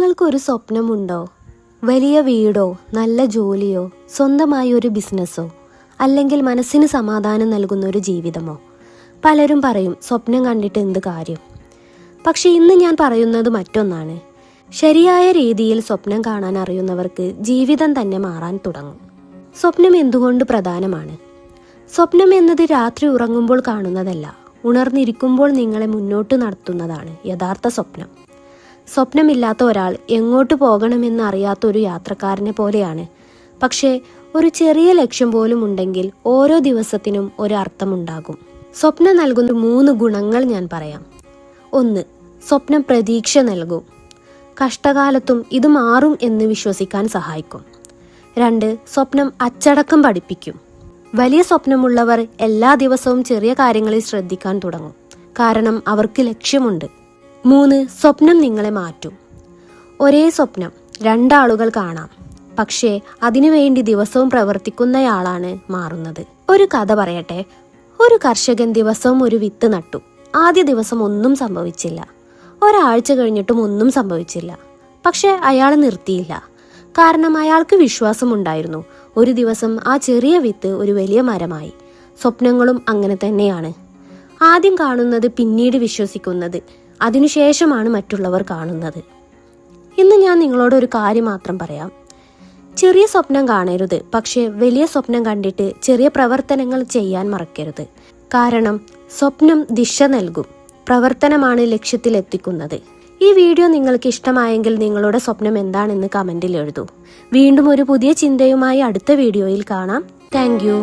നിങ്ങൾക്കൊരു സ്വപ്നമുണ്ടോ? വലിയ വീടോ, നല്ല ജോലിയോ, സ്വന്തമായി ഒരു ബിസിനസ്സോ, അല്ലെങ്കിൽ മനസ്സിന് സമാധാനം നൽകുന്ന ഒരു ജീവിതമോ? പലരും പറയും സ്വപ്നം കണ്ടിട്ട് എന്ത് കാര്യം. പക്ഷെ ഇന്ന് ഞാൻ പറയുന്നത് മറ്റൊന്നാണ്. ശരിയായ രീതിയിൽ സ്വപ്നം കാണാൻ അറിയുന്നവർക്ക് ജീവിതം തന്നെ മാറാൻ തുടങ്ങും. സ്വപ്നം എന്തുകൊണ്ട് പ്രധാനമാണ്? സ്വപ്നം എന്നത് രാത്രി ഉറങ്ങുമ്പോൾ കാണുന്നതല്ല, ഉണർന്നിരിക്കുമ്പോൾ നിങ്ങളെ മുന്നോട്ട് നടത്തുന്നതാണ് യഥാർത്ഥ സ്വപ്നം. സ്വപ്നമില്ലാത്ത ഒരാൾ എങ്ങോട്ട് പോകണമെന്ന് അറിയാത്ത ഒരു യാത്രക്കാരനെ പോലെയാണ്. പക്ഷേ ഒരു ചെറിയ ലക്ഷ്യം പോലും ഉണ്ടെങ്കിൽ ഓരോ ദിവസത്തിനും ഒരു അർത്ഥമുണ്ടാകും. സ്വപ്നം നൽകുന്ന 3 ഗുണങ്ങൾ ഞാൻ പറയാം. 1. സ്വപ്നം പ്രതീക്ഷ നൽകും. കഷ്ടകാലത്തും ഇത് മാറും എന്ന് വിശ്വസിക്കാൻ സഹായിക്കും. 2. സ്വപ്നം അച്ചടക്കം പഠിപ്പിക്കും. വലിയ സ്വപ്നമുള്ളവർ എല്ലാ ദിവസവും ചെറിയ കാര്യങ്ങളിൽ ശ്രദ്ധിക്കാൻ തുടങ്ങും, കാരണം അവർക്ക് ലക്ഷ്യമുണ്ട്. 3. സ്വപ്നം നിങ്ങളെ മാറ്റും. ഒരേ സ്വപ്നം 2 ആളുകൾ കാണാം, പക്ഷേ അതിനുവേണ്ടി ദിവസവും പ്രവർത്തിക്കുന്നയാളാണ് മാറുന്നത്. ഒരു കഥ പറയട്ടെ. ഒരു കർഷകൻ ദിവസവും ഒരു വിത്ത് നട്ടു. ആദ്യ ദിവസം ഒന്നും സംഭവിച്ചില്ല. ഒരാഴ്ച കഴിഞ്ഞിട്ടും ഒന്നും സംഭവിച്ചില്ല. പക്ഷെ അയാൾ നിർത്തിയില്ല, കാരണം അയാൾക്ക് വിശ്വാസമുണ്ടായിരുന്നു. ഒരു ദിവസം ആ ചെറിയ വിത്ത് ഒരു വലിയ മരമായി. സ്വപ്നങ്ങളും അങ്ങനെ തന്നെയാണ്. ആദ്യം കാണുന്നത്, പിന്നീട് വിശ്വസിക്കുന്നത്, അതിനുശേഷമാണ് മറ്റുള്ളവർ കാണുന്നത്. ഇന്ന് ഞാൻ നിങ്ങളോട് ഒരു കാര്യം മാത്രം പറയാം. ചെറിയ സ്വപ്നം കാണരുത്, പക്ഷേ വലിയ സ്വപ്നം കണ്ടിട്ട് ചെറിയ പ്രവർത്തനങ്ങൾ ചെയ്യാൻ മറക്കരുത്. കാരണം സ്വപ്നം ദിശ നൽകും, പ്രവർത്തനമാണ് ലക്ഷ്യത്തിലെത്തിക്കുന്നത്. ഈ വീഡിയോ നിങ്ങൾക്ക് ഇഷ്ടമായെങ്കിൽ നിങ്ങളുടെ സ്വപ്നം എന്താണെന്ന് കമന്റിൽ എഴുതൂ. വീണ്ടും ഒരു പുതിയ ചിന്തയുമായി അടുത്ത വീഡിയോയിൽ കാണാം. Thank you.